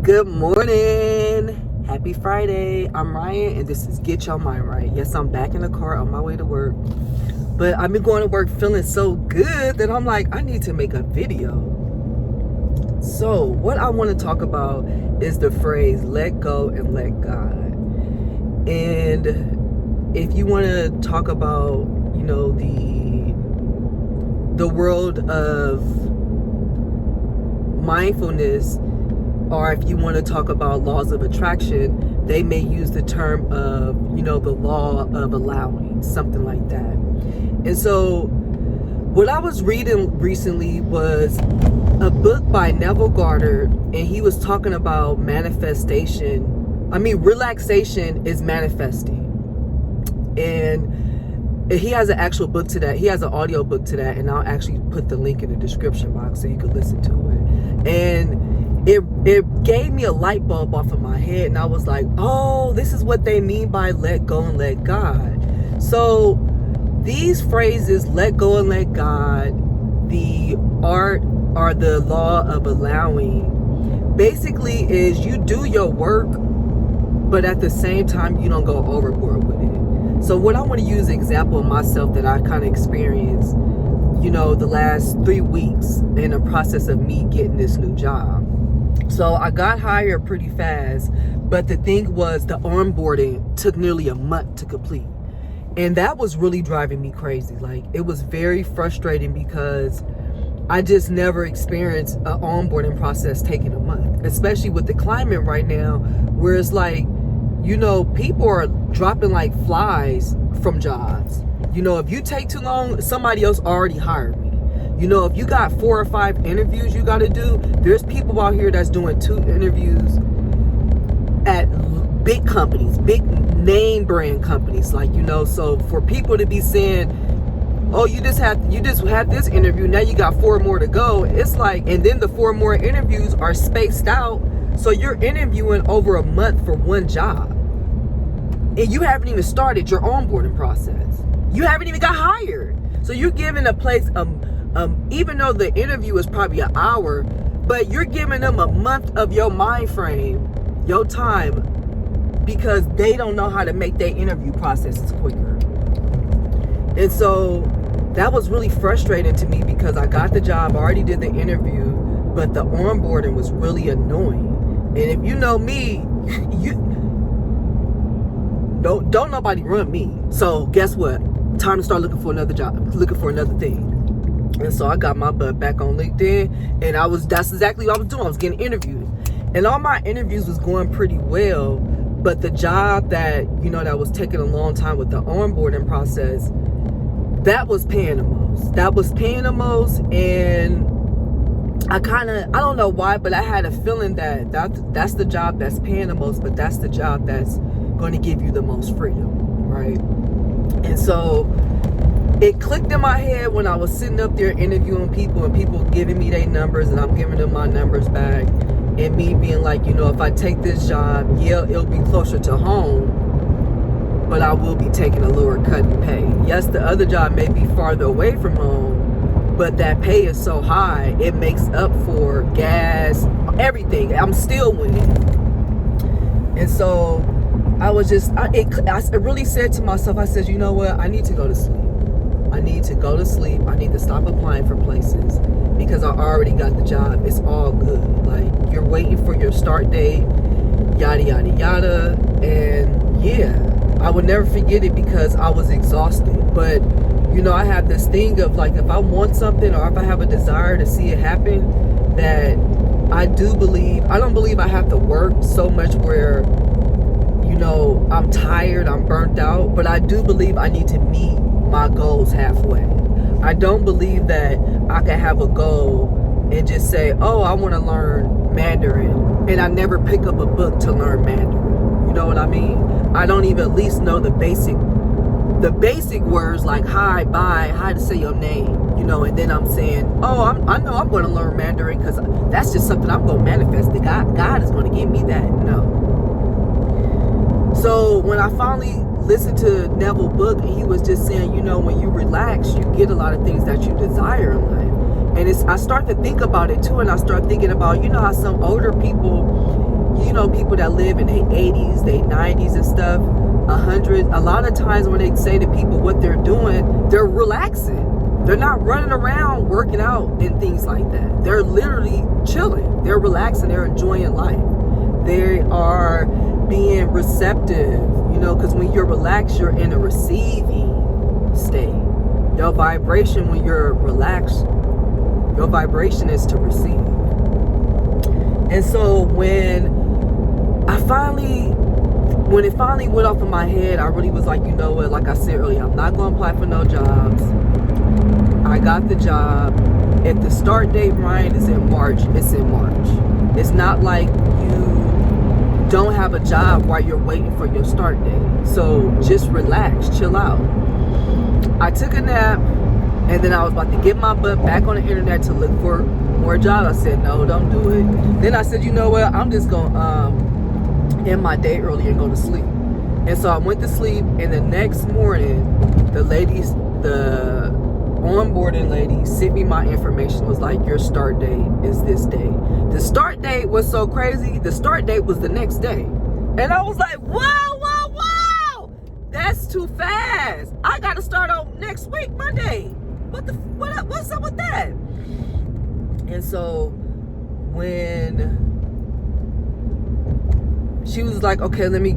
Good morning. Happy Friday. I'm Ryan and this is Get Your Mind Right. Yes, I'm back in the car on my way to work. But I've been going to work feeling so good that I'm like, I need to make a video. So what I want to talk about is the phrase, let go and let God. And if you want to talk about, the world of mindfulness, or if you want to talk about laws of attraction, they may use the term of, the law of allowing, something like that. And so what I was reading recently was a book by Neville Goddard, and he was talking about manifestation. Relaxation is manifesting. And he has an actual book to that. He has an audio book to that, and I'll actually put the link in the description box so you can listen to it. And it gave me a light bulb off of my head, and I was like, oh, this is what they mean by let go and let God. So these phrases, let go and let God, the art or the law of allowing, basically is you do your work, but at the same time you don't go overboard with it. So what I want to use an example of myself that I kind of experienced, the last 3 weeks in the process of me getting this new job. So I got hired pretty fast, but the thing was the onboarding took nearly a month to complete. And that was really driving me crazy. Like, it was very frustrating because I just never experienced an onboarding process taking a month, especially with the climate right now, where it's like, people are dropping like flies from jobs. If you take too long, somebody else already hired me. If you got 4 or 5 interviews you got to do, there's people out here that's doing 2 interviews at big companies, big name brand companies, so for people to be saying, oh, you just had this interview, now you got 4 more to go, it's like, and then the 4 more interviews are spaced out, so you're interviewing over a month for one job, and you haven't even started your onboarding process. You haven't even got hired. So you're giving a place even though the interview is probably an hour, but you're giving them a month of your mind frame, your time, because they don't know how to make their interview processes quicker. And so that was really frustrating to me because I got the job, I already did the interview, but the onboarding was really annoying. And if you know me, don't nobody run me. So guess what? Time to start looking for another job, looking for another thing. And so I got my butt back on LinkedIn, and that's exactly what I was doing. I was getting interviewed, and all my interviews was going pretty well, but the job that that was taking a long time with the onboarding process, that was paying the most. And I don't know why, but I had a feeling that's the job that's paying the most, but that's the job that's going to give you the most freedom, right? And so it clicked in my head when I was sitting up there interviewing people, and people giving me their numbers and I'm giving them my numbers back, and me being like, if I take this job, yeah, it'll be closer to home, but I will be taking a lower cut in pay. Yes, the other job may be farther away from home, but that pay is so high, it makes up for gas, everything. I'm still winning. And so I really said to myself, I said, you know what? I need to go to sleep. I need to stop applying for places because I already got the job. It's all good. Like, you're waiting for your start date, yada, yada, yada. And yeah, I would never forget it because I was exhausted. But, I have this thing of like, if I want something or if I have a desire to see it happen, that I don't believe I have to work so much where, I'm tired, I'm burnt out, but I do believe I need to meet my goals halfway. I don't believe that I can have a goal and just say, oh, I want to learn Mandarin, and I never pick up a book to learn Mandarin. You know what I mean? I don't even at least know the basic words like hi, bye, how to say your name, and then I'm saying, oh, I know I'm going to learn Mandarin because that's just something I'm going to manifest. God is going to give me that. No. So when I finally listened to Neville's book, and he was just saying, when you relax, you get a lot of things that you desire in life. And I start to think about it too, and I start thinking about, how some older people, you know, people that live in their 80s, their 90s and stuff, 100, a lot of times when they say to people what they're doing, they're relaxing. They're not running around working out and things like that. They're literally chilling. They're relaxing. They're enjoying life. They are being receptive, you know, because when you're relaxed, you're in a receiving state. Your vibration when you're relaxed, your vibration is to receive. And so when it finally went off in my head, I really was like, you know what, like I said earlier, I'm not going to apply for no jobs. I got the job. If the start date, Ryan, is in March, it's in March. It's not like you don't have a job while you're waiting for your start date. So just relax, chill out. I took a nap, and then I was about to get my butt back on the internet to look for more jobs. I said, no, don't do it. Then I said, you know what, I'm just going to end my day early and go to sleep. And so I went to sleep, and the next morning, the onboarding lady sent me my information, was like, your start date is this day. The start date was so crazy. The start date was the next day. And I was like, whoa, that's too fast. I got to start on next week, Monday. What's up with that? And so when she was like, okay, let me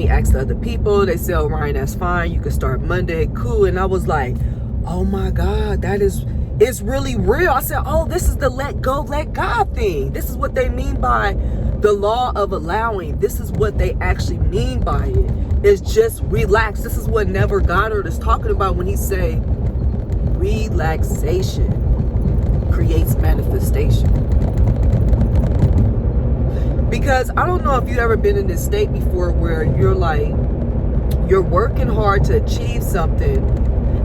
ask the other people. They said, oh, Ryan, that's fine. You can start Monday. Cool. And I was like, oh my God, it's really real. I said, oh, this is the let go, let God thing. This is what they mean by the law of allowing. This is what they actually mean by it. It's just relax. This is what Neville Goddard is talking about when he say relaxation creates manifestation. Because I don't know if you've ever been in this state before where you're working hard to achieve something.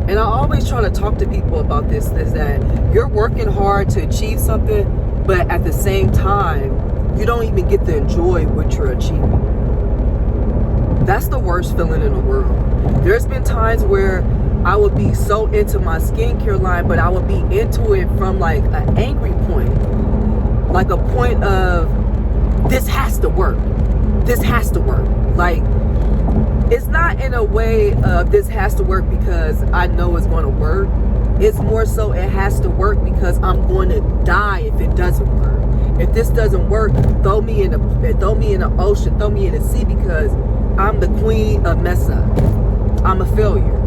And I always try to talk to people about this, is that you're working hard to achieve something, but at the same time, you don't even get to enjoy what you're achieving. That's the worst feeling in the world. There's been times where I would be so into my skincare line, but I would be into it from like an angry point. Like a point of, this has to work. This has to work. Like, it's not in a way of this has to work because I know it's going to work. It's more so it has to work because I'm going to die if it doesn't work. If this doesn't work, throw me in the ocean, throw me in the sea, because I'm the queen of mess up. I'm a failure.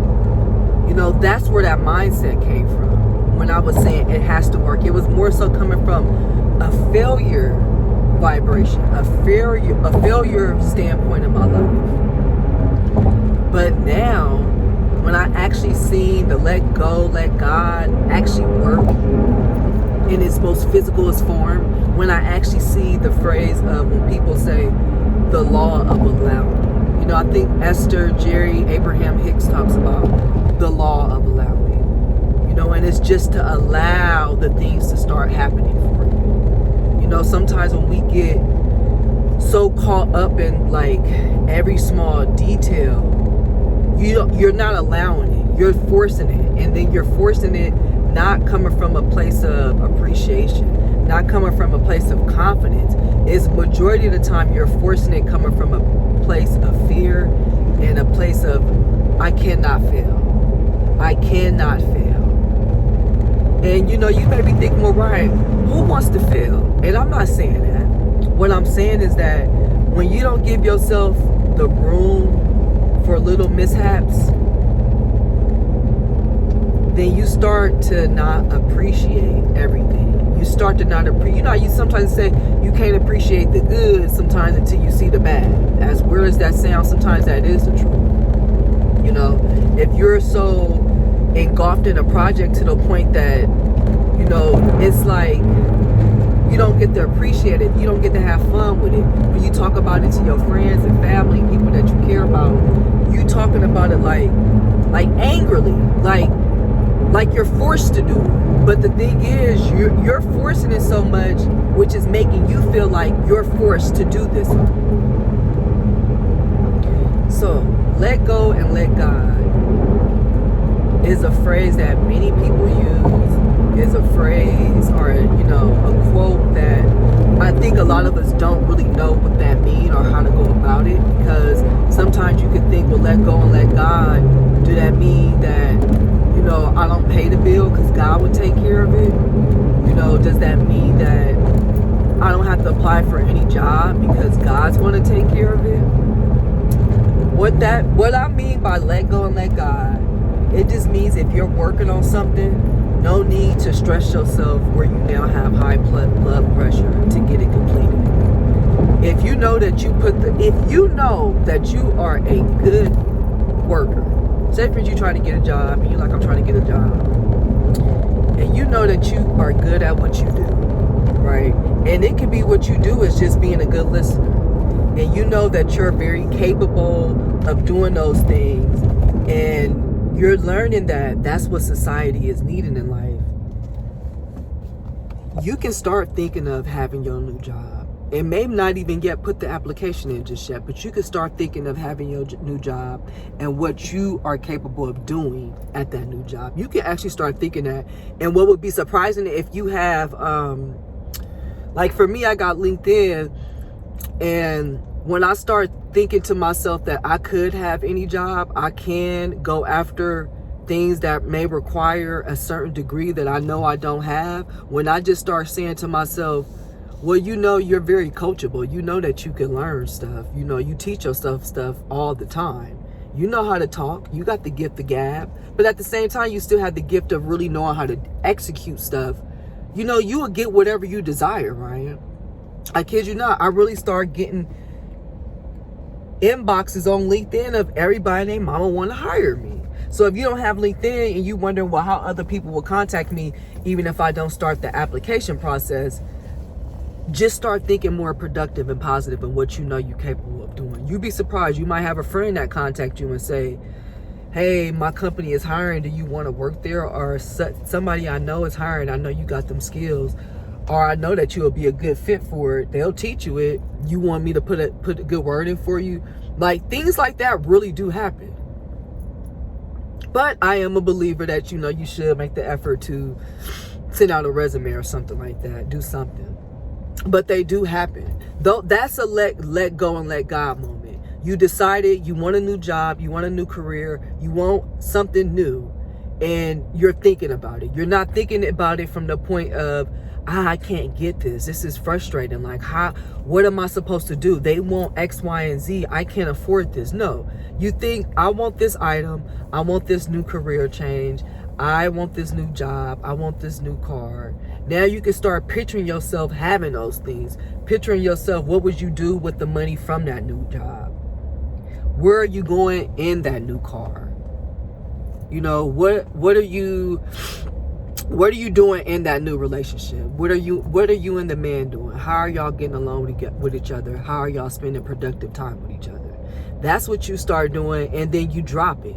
You know, that's where that mindset came from. When I was saying it has to work, it was more so coming from a failure vibration, a failure standpoint in my life. But now, when I actually seen the let go, let God actually work in its most physicalist form, when I actually see the phrase of when people say the law of allowing. You know, I think Esther, Jerry, Abraham Hicks talks about the law of allowing. You know, and it's just to allow the things to start happening for you. You know, sometimes when we get so caught up in like every small detail, you're not allowing it, you're forcing it. And then you're forcing it not coming from a place of appreciation, not coming from a place of confidence. It's majority of the time you're forcing it coming from a place of fear and a place of, I cannot fail. I cannot fail. And you know, you may be thinking, well, Ryan, who wants to fail? And I'm not saying that. What I'm saying is that when you don't give yourself the room for little mishaps, then you start to not appreciate everything. You start to not appreciate. You know, you sometimes say you can't appreciate the good sometimes until you see the bad. As weird as that sounds, sometimes that is the truth. You know, if you're so engulfed in a project to the point that, you know, it's like you don't get to appreciate it. You don't get to have fun with it. When you talk about it to your friends and family, people that you care about, you talking about it like angrily, like you're forced to do it. But the thing is, you're forcing it so much, which is making you feel like you're forced to do this. So, let go and let God is a phrase that many people use, is a phrase or, you know, a quote that I think a lot of us don't really know what that means or how to go about it, because sometimes you can think, well, let go and let God. Do that mean that, you know, I don't pay the bill because God would take care of it? You know, does that mean that I don't have to apply for any job because God's going to take care of it? What I mean by let go and let God, it just means if you're working on something, no need to stress yourself where you now have high blood pressure to get it completed. If you know that you are a good worker, say for you trying to get a job and you're like, I'm trying to get a job, and you know that you are good at what you do, right? And it could be what you do is just being a good listener, and you know that you're very capable of doing those things, and you're learning that that's what society is needing in life. You can start thinking of having your new job, and maybe not even yet put the application in just yet, but you can start thinking of having your new job and what you are capable of doing at that new job. You can actually start thinking that. And what would be surprising if you have, like for me, I got LinkedIn, and when I start thinking to myself that I could have any job, I can go after things that may require a certain degree that I know I don't have. When I just start saying to myself, well, you know, you're very coachable. You know that you can learn stuff. You know, you teach yourself stuff all the time. You know how to talk. You got the gift of gab. But at the same time, you still have the gift of really knowing how to execute stuff. You know, you will get whatever you desire, right? I kid you not. I really start getting inboxes on LinkedIn of everybody and their mama want to hire me. So if you don't have LinkedIn and you wondering, well, how other people will contact me even if I don't start the application process, just start thinking more productive and positive in what you know you're capable of doing. You'd be surprised. You might have a friend that contact you and say, hey, my company is hiring. Do you want to work there? Or somebody I know is hiring. I know you got them skills. Or I know that you'll be a good fit for it. They'll teach you it. You want me to put a good word in for you? Like, things like that really do happen. But I am a believer that, you know, you should make the effort to send out a resume or something like that. Do something. But they do happen. Though that's a let go and let God moment. You decided you want a new job, you want a new career, you want something new, and you're thinking about it. You're not thinking about it from the point of, I can't get this. This is frustrating. Like, what am I supposed to do? They want X, Y, and Z. I can't afford this. No. You think, I want this item. I want this new career change. I want this new job. I want this new car. Now you can start picturing yourself having those things. Picturing yourself, what would you do with the money from that new job? Where are you going in that new car? You know, what are you doing in that new relationship? What are you and the man doing? How are y'all getting along with each other? How are y'all spending productive time with each other? That's what you start doing, and then you drop it.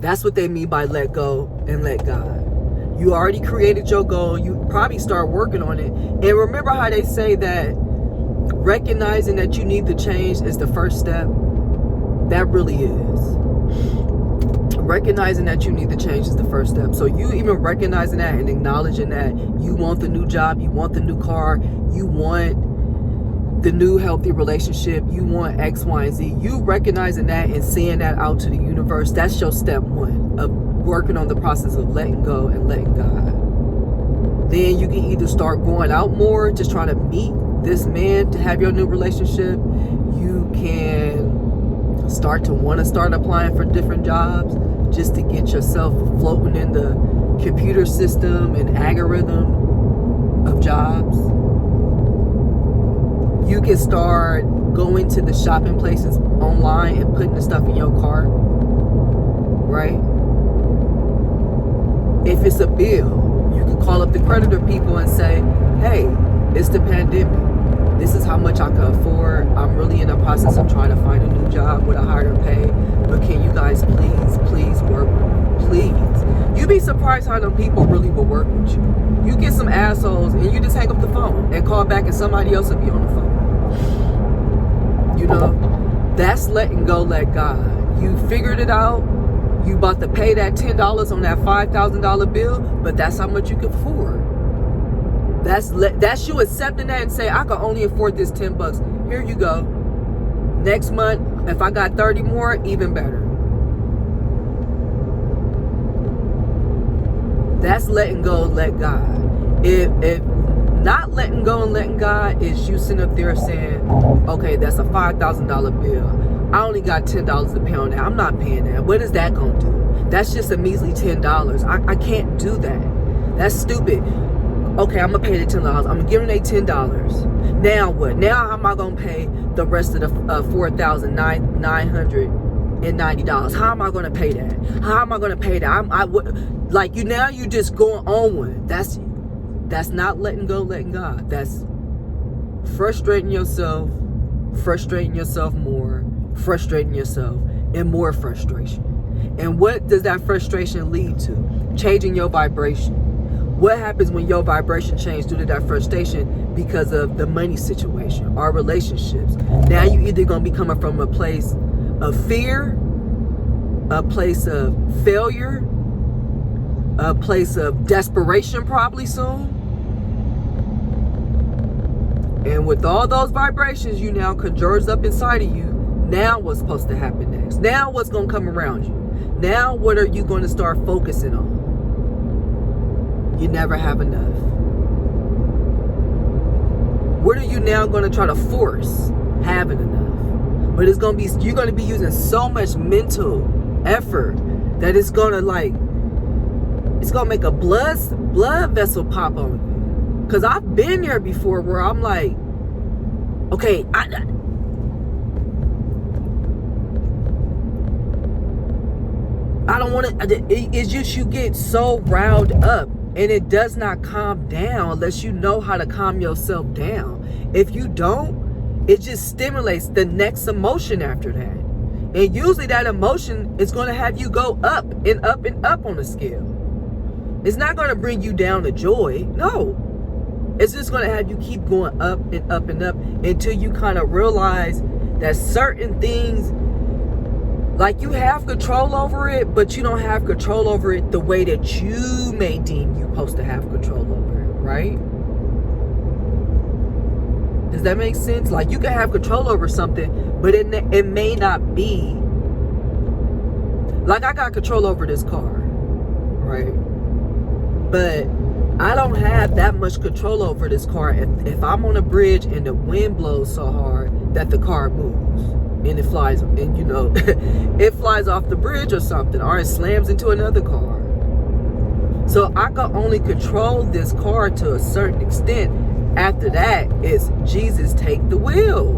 That's what they mean by let go and let God. You already created your goal. You probably start working on it. And remember how they say that recognizing that you need to change is the first step? That really is. Recognizing that you need to change is the first step. So you even recognizing that and acknowledging that you want the new job, you want the new car, you want the new healthy relationship, you want X, Y, and Z. You recognizing that and saying that out to the universe, that's your step one of working on the process of letting go and letting God. Then you can either start going out more, just trying to meet this man to have your new relationship. You can start applying for different jobs just to get yourself floating in the computer system and algorithm of jobs. You can start going to the shopping places online and putting the stuff in your cart, right? If it's a bill, you can call up the creditor people and say, hey, it's the pandemic. This is how much I can afford. I'm really in the process of trying to find a new job with a higher pay. But can you guys please work with me? Please. You'd be surprised how them people really will work with you. You get some assholes and you just hang up the phone and call back and somebody else will be on the phone. You know, that's letting go, let God. You figured it out. You about to pay that $10 on that $5,000 bill, but that's how much you can afford. That's you accepting that and say, I can only afford this $10. Here you go. Next month, if I got 30 more, even better. That's letting go and let God. If not letting go and letting God is you sitting up there saying, okay, that's a $5,000 bill. I only got $10 to pay on that. I'm not paying that. What is that going to do? That's just a measly $10. I can't do that. That's stupid. Okay, I'm going to pay the $10. I'm going to give them their $10. Now what? Now how am I going to pay the rest of the $4,990? How am I going to pay that? How am I going to pay that? Now you just going on one. That's not letting go, letting God. That's frustrating yourself more, frustrating yourself, and more frustration. And what does that frustration lead to? Changing your vibration. What happens when your vibration changes due to that frustration because of the money situation or relationships? Now you either going to be coming from a place of fear, a place of failure, a place of desperation probably soon. And with all those vibrations you now conjures up inside of you, now what's supposed to happen next? Now what's going to come around you? Now what are you going to start focusing on? You never have enough. What are you now going to try to force having enough? But you're going to be using so much mental effort that it's going to make a blood vessel pop on you. Because I've been there before where I'm like, okay, I don't want to, it's just you get so riled up and it does not calm down unless you know how to calm yourself down. If you don't, it just stimulates the next emotion after that. And usually that emotion is going to have you go up and up and up on the scale. It's not going to bring you down to joy. No. It's just going to have you keep going up and up and up until you kind of realize that certain things, like you have control over it, but you don't have control over it the way that you may deem you're supposed to have control over it, right? Does that make sense? Like you can have control over something, but it may not be. Like I got control over this car, right? But I don't have that much control over this car if I'm on a bridge and the wind blows so hard that the car moves and it flies, and it flies off the bridge or something, or it slams into another car. So I can only control this car to a certain extent. After that, it's Jesus take the wheel.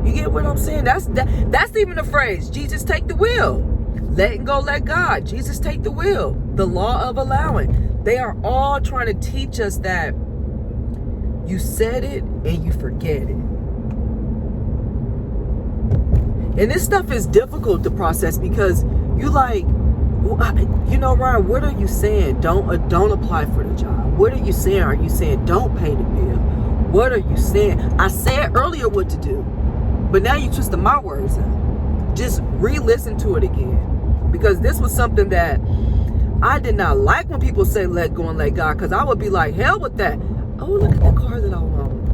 You get what I'm saying? That's even the phrase, Jesus take the wheel. Letting go, let God. Jesus take the wheel. The law of allowing. They are all trying to teach us that you said it and you forget it. And this stuff is difficult to process because you Ryan, what are you saying? Don't apply for the job. What are you saying? Are you saying don't pay the bill? What are you saying? I said earlier what to do, but now you twisted my words up. Just re-listen to it again. Because this was something that I did not like when people say let go and let God, because I would be like, hell with that. Oh, look at the car that I want.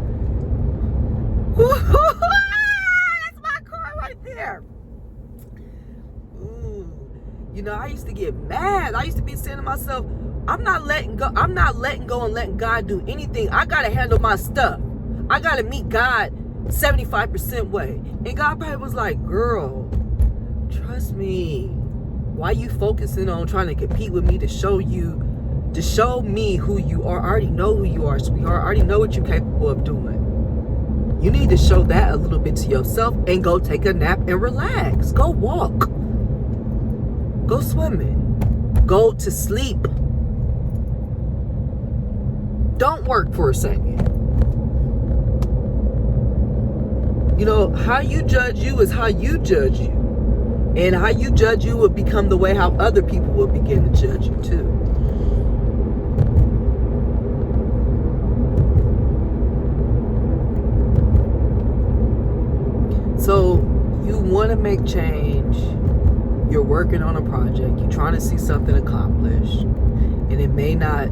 That's my car right there. Ooh. I used to get mad. I used to be saying to myself, I'm not letting go and letting God do anything. I got to handle my stuff. I got to meet God 75% way. And God probably was like, girl, trust me. Why you focusing on trying to compete with me to show me who you are? I already know who you are, sweetheart. I already know what you're capable of doing. You need to show that a little bit to yourself and go take a nap and relax. Go walk. Go swimming. Go to sleep. Don't work for a second. How you judge you is how you judge you. And how you judge you will become the way how other people will begin to judge you too. So you want to make change. you're working on a project, you're trying to see something accomplished, and it may not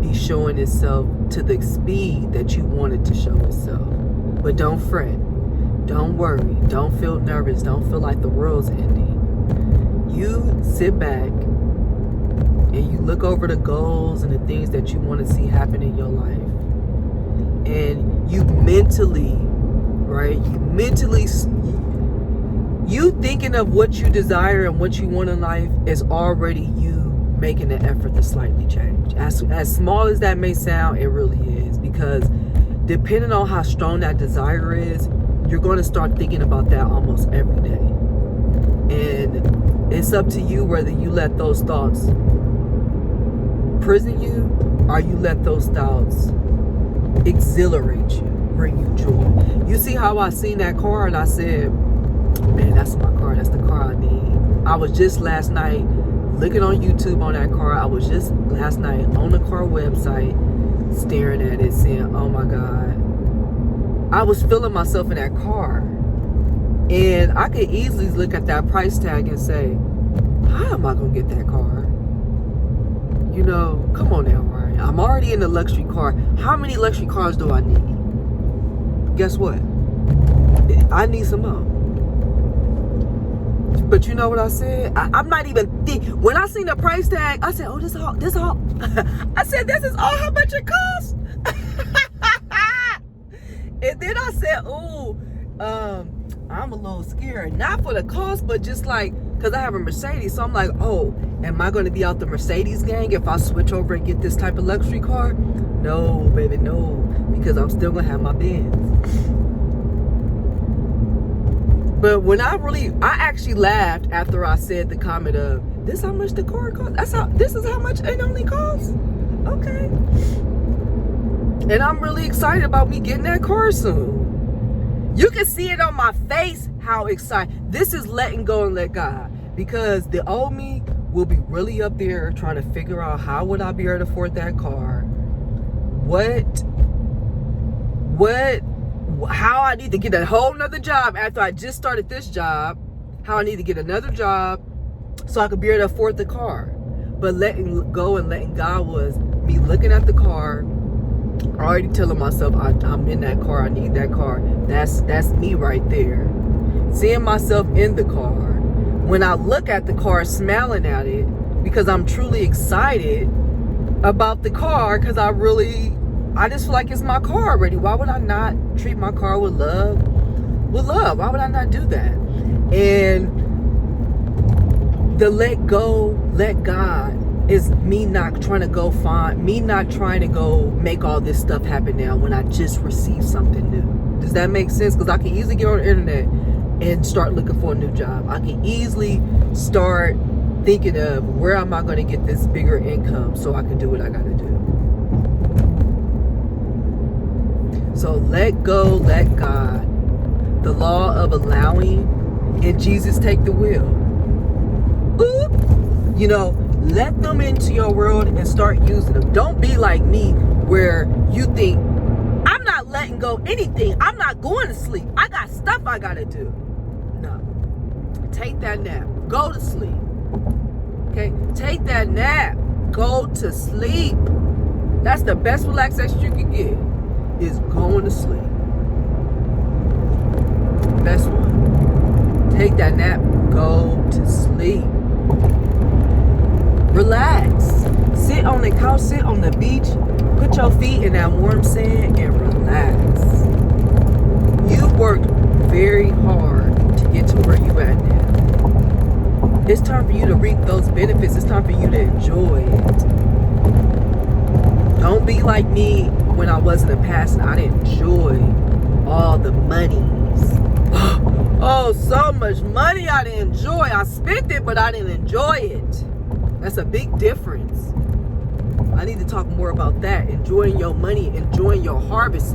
be showing itself to the speed that you want it to show itself. But don't fret, don't worry, don't feel nervous, don't feel like the world's ending. You sit back and you look over the goals and the things that you want to see happen in your life, and you mentally, right, you thinking of what you desire and what you want in life is already you making the effort to slightly change. As small as that may sound, it really is, because depending on how strong that desire is, you're going to start thinking about that almost every day. And it's up to you whether you let those thoughts prison you or you let those thoughts exhilarate you, bring you joy. You see how I seen that car and I said, man, that's my car, that's the car I need. I was just last night looking on YouTube on that car. I was just last night on the car website staring at it saying, oh my God. I was feeling myself in that car. And I could easily look at that price tag and say, how am I going to get that car? You know, come on now, right? I'm already in a luxury car. How many luxury cars do I need? Guess what? I need some more. But you know what I said? I'm not even when I seen the price tag, I said, oh, this all. I said, this is all how much it costs. And then I said, oh, I'm a little scared. Not for the cost, but just like, because I have a Mercedes. So I'm like, oh, am I going to be out the Mercedes gang if I switch over and get this type of luxury car? No, baby, no. Because I'm still going to have my Benz. But when I actually laughed after I said the comment of, this how much the car costs? This is how much it only costs? Okay. And I'm really excited about me getting that car soon. You can see it on my face how excited. This is letting go and let God. Because the old me will be really up there trying to figure out how would I be able to afford that car? How I need to get a whole nother job after I just started this job. How I need to get another job so I could be able to afford the car. But letting go and letting God was me looking at the car, already telling myself I'm in that car, I need that car. That's me right there. Seeing myself in the car. When I look at the car, smiling at it, because I'm truly excited about the car, because I just feel like it's my car already. Why would I not treat my car with love? Why would I not do that? And the let go, let God is me not trying to go make all this stuff happen now when I just received something new. Does that make sense? Because I can easily get on the internet and start looking for a new job. I can easily start thinking of where am I going to get this bigger income so I can do what I got to do. So let go, let God. The law of allowing, and Jesus take the wheel. Ooh. You know, let them into your world and start using them. Don't be like me where you think, I'm not letting go anything. I'm not going to sleep. I got stuff I got to do. No. Take that nap. Go to sleep. Okay? Take that nap. Go to sleep. That's the best relaxation you can get. Is going to sleep. Best one. Take that nap. Go to sleep. Relax. Sit on the couch. Sit on the beach. Put your feet in that warm sand and relax. You worked very hard to get to where you at now. It's time for you to reap those benefits. It's time for you to enjoy it. Don't be like me when I was in the past and I didn't enjoy all the monies. Oh, so much money I didn't enjoy. I spent it, but I didn't enjoy it. That's a big difference. I need to talk more about that. Enjoying your money, enjoying your harvests.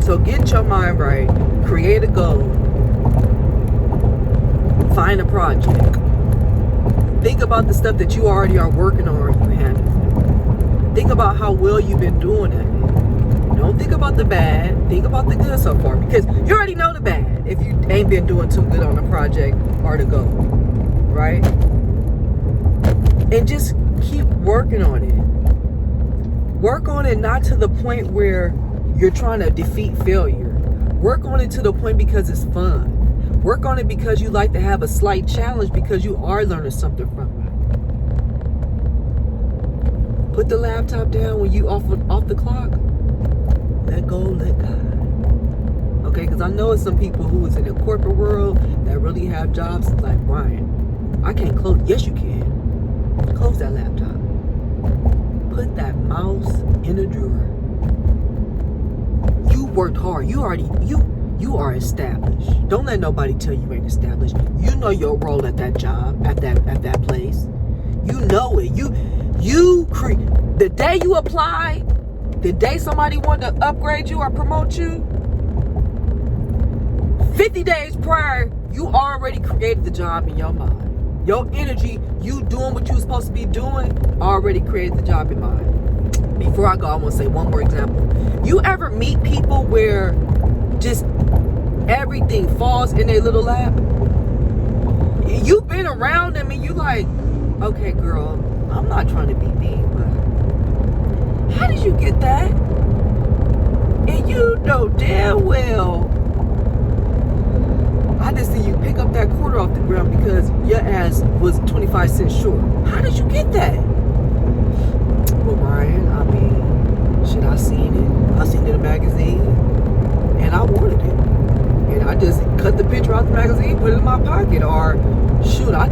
So get your mind right. Create a goal. Find a project. Think about the stuff that you already are working on or you have. Think about how well you've been doing it. Don't think about the bad. Think about the good so far, because you already know the bad if you ain't been doing too good on the project or the goal, right? And just keep working on it. Work on it not to the point where you're trying to defeat failure. Work on it to the point because it's fun. Work on it because you like to have a slight challenge, because you are learning something from it. Put the laptop down when you off the clock. Let go, let God. Okay, because I know it's some people who is in the corporate world that really have jobs like, Ryan, I can't close. Yes, you can. Close that laptop. Put that mouse in a drawer. You worked hard. You are established. Don't let nobody tell you ain't established. You know your role at that job, at that place. You know it. The day you apply, the day somebody wanted to upgrade you or promote you, 50 days prior, you already created the job in your mind. Your energy, you doing what you were supposed to be doing, already created the job in mind. Before I go, I want to say one more example. You ever meet people where just everything falls in their little lap? You've been around them and you like, okay, girl, I'm not trying to be mean, but how did you get that? And you know damn well I just see you pick up that quarter off the ground because your ass was 25 cents short. How did you get that? Well, Ryan, I mean, shit, I seen it. I seen it in a magazine, and I wanted it. And I just cut the picture out the magazine, put it in my pocket, or shoot, I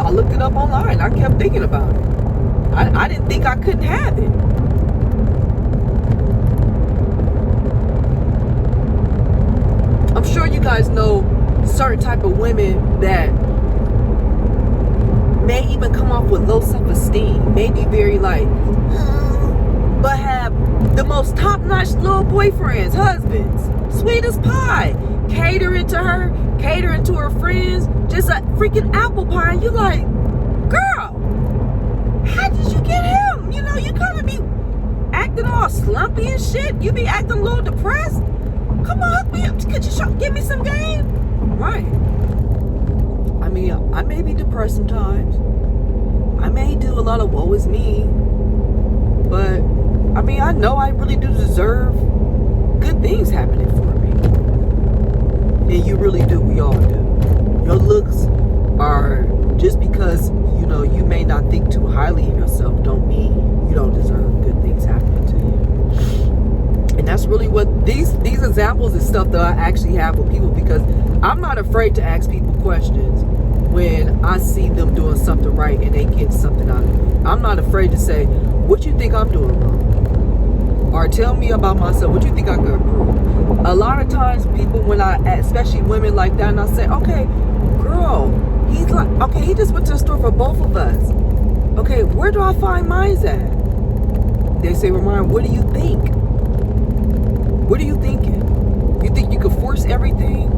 looked it up online. I kept thinking about it. I didn't think I couldn't have it. I'm sure you guys know certain type of women that may even come off with low self-esteem, may be very like, but have the most top-notch little boyfriends, husbands, sweet as pie, catering to her friends, just a freaking apple pie. And you like, girl, how did you get him? You know, you kind of be acting all slumpy and shit. You be acting a little depressed. Come on, hook me up. Could you give me some game? Right. I mean, I may be depressed sometimes. I may do a lot of woe is me. But, I mean, I know I really do deserve good things happening for me. And you really do. We all do. Your looks are, just because, you know, you may not think too highly of yourself, don't mean you don't deserve good things happening to you. And that's really what these examples and stuff that I actually have with people, because I'm not afraid to ask people questions when I see them doing something right and they get something out of it. I'm not afraid to say, what you think I'm doing wrong? Or tell me about myself, what you think I could improve? A lot of times people, especially women like that, and I say, okay, girl, he's like, okay, he just went to the store for both of us. Okay, where do I find mine at? They say, Ramon, what do you think? What are you thinking? You think you can force everything?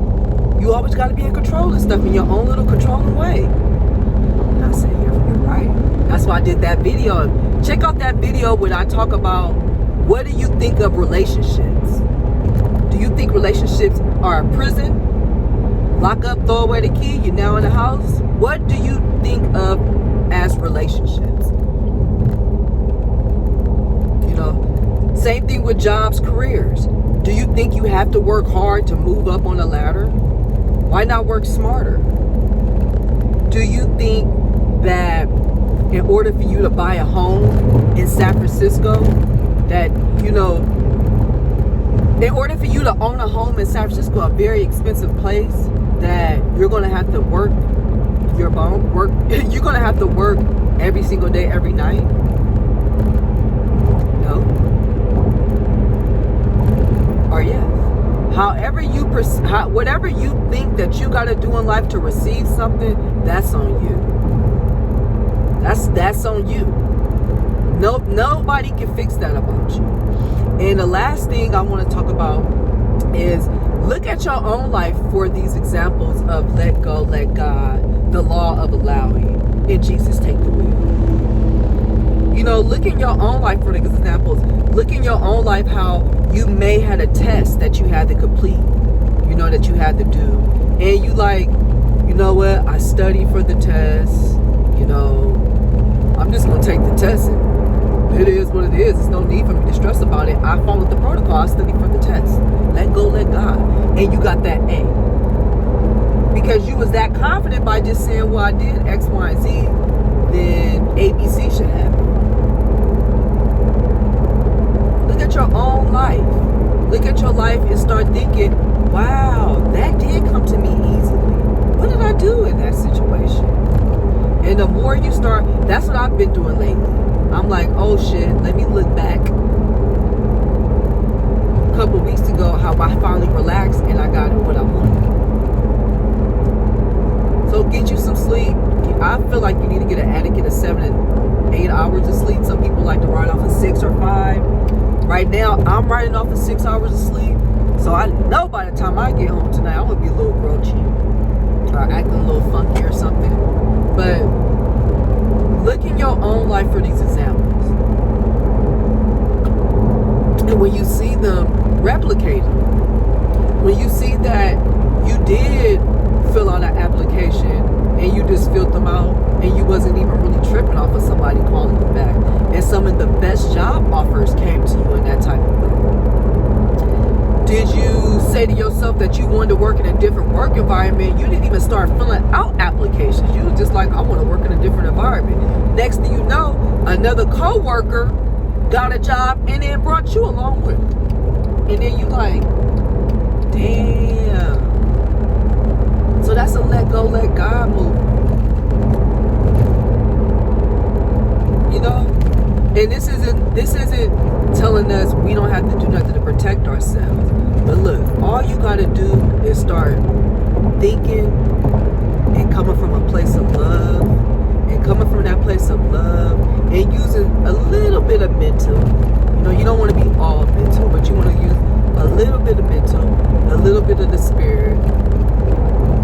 You always got to be in control of stuff in your own little controlling way. And I said, you're right. That's why I did that video. Check out that video when I talk about, what do you think of relationships? Do you think relationships are a prison? Lock up, throw away the key, you're now in the house? What do you think of as relationships? You know, same thing with jobs, careers. Do you think you have to work hard to move up on the ladder? Why not work smarter? Do you think that in order for you to buy a home in San Francisco, that, you know, in order for you to own a home in San Francisco, a very expensive place, that you're going to have to work your bone, you're going to have to work every single day, every night? No. Or yes. Whatever you think that you got to do in life to receive something, that's on you. That's on you. Nobody can fix that about you. And the last thing I want to talk about is, look at your own life for these examples of let go, let God, the law of allowing, and Jesus take the wheel. You know, look in your own life, for examples. Look in your own life how you may had a test that you had to complete, you know, that you had to do. And you like, you know what, I studied for the test, you know, I'm just going to take the test and it is what it is. There's no need for me to stress about it. I followed the protocol. I studied for the test. Let go, let God. And you got that A. Because you was that confident by just saying, well, I did X, Y, and Z, then ABC should happen. Look at your own life. Look at your life and start thinking, wow, that did come to me easily. What did I do in that situation? And the more you start, that's what I've been doing lately. I'm like, oh shit, let me look back. A couple weeks ago, how I finally relaxed and I got what I wanted. So get you some sleep. I feel like you need to get an adequate of 7 and 8 hours of sleep. Some people like to ride off of 6 or 5. Right now, I'm riding off of 6 hours of sleep. So I know by the time I get home tonight, I'm going to be a little grouchy. Or acting a little funky or something. But look in your own life for these examples. And when you see them, replicate them. When you see that you did fill out an application and you just filled them out and you wasn't even really tripping off of somebody calling you back, and some of the best job offers came to you in that type of way. Did you say to yourself that you wanted to work in a different work environment? You didn't even start filling out applications. You were just like, I want to work in a different environment. Next thing you know, another co-worker got a job and then brought you along with it. And then you like, damn. So that's a let go, let God move. You know? And this isn't telling us we don't have to do nothing to protect ourselves. But look, all you gotta do is start thinking and coming from a place of love, and coming from that place of love and using a little bit of mental. You know, you don't want to be all mental, but you want to use a little bit of mental, a little bit of the spirit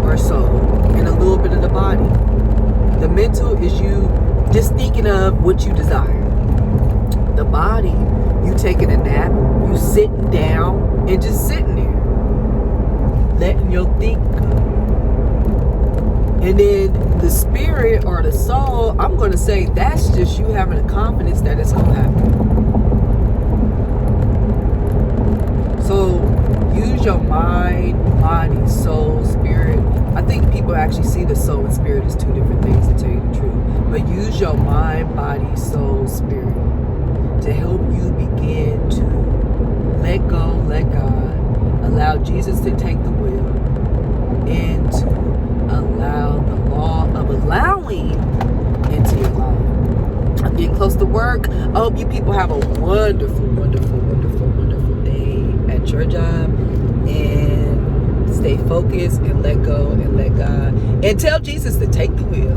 or soul, and a little bit of the body. The mental is you just thinking of what you desire. The body, you taking a nap, you sitting down and just sitting there, letting your think go. And then the spirit or the soul, I'm going to say that's just you having a confidence that it's going to happen. So use your mind, body, soul, spirit. I think people actually see the soul and spirit as two different things, to tell you the truth. But use your mind, body, soul, spirit to help you begin to let go, let God, allow Jesus to take the wheel, and to allow the law of allowing into your life. I'm getting close to work. I hope you people have a wonderful, wonderful, wonderful, wonderful day at your job, and stay focused and let go and let God, and tell Jesus to take the wheel.